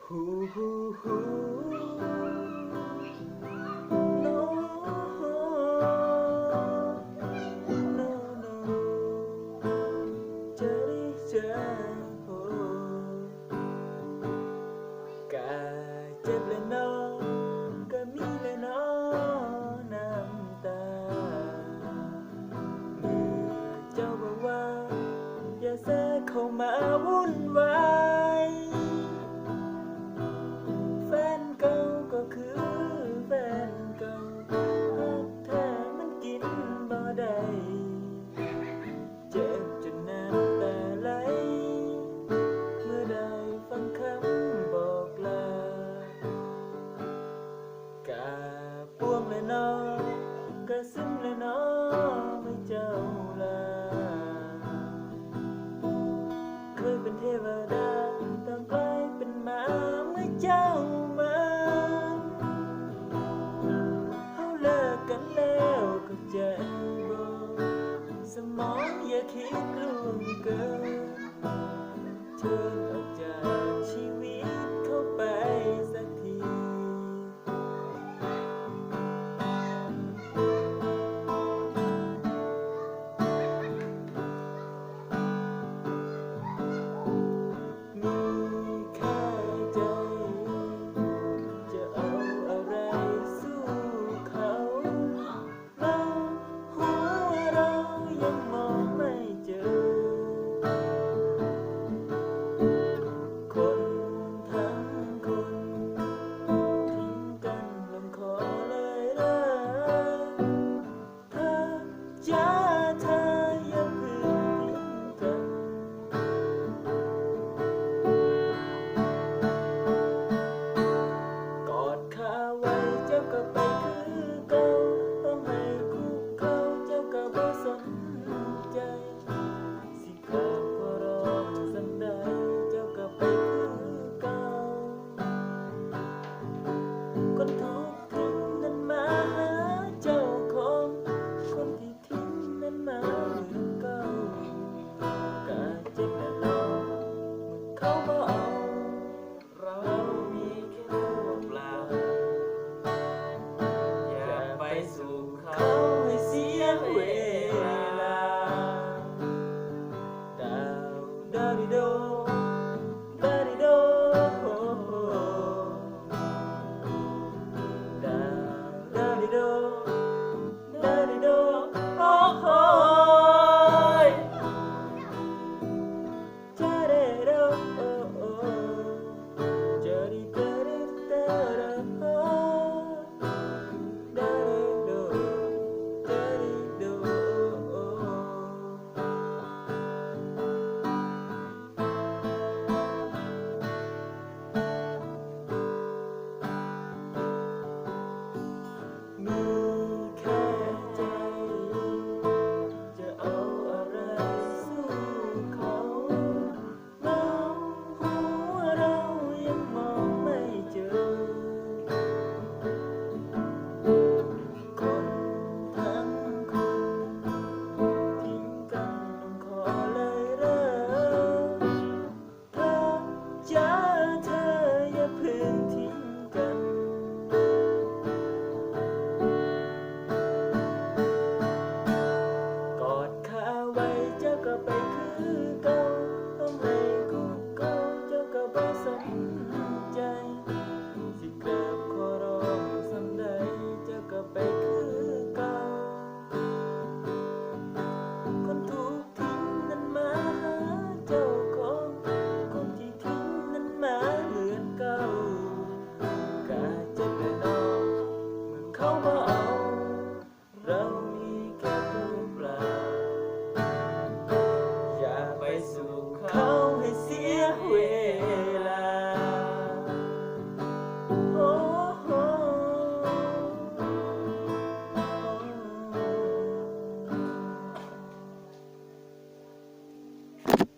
ฮูฮูฮู no no no เจอได้เจอโอ้กาเจ็บและนอก็มีและนอน้ำตาเมื่อเจ้าบอกว่าอย่าแทรกเข้ามาวุ่นวายแฟนเก่าก็คือแฟนเก่าหักแท้มันกินบ่ได้เจ็บจนน้ำตาไหลเมื่อได้ฟังคำบอกลากาปวงและนอกระซึ้งและนอไม่เจ้าลาเคยเป็นเทวดาแต่กลายเป็นหมาเมื่อเจ้ามาเฮาเลิกกันแล้วก็ใจบ่สมองอย่าคิดล่วงเกินเชิญออกจาก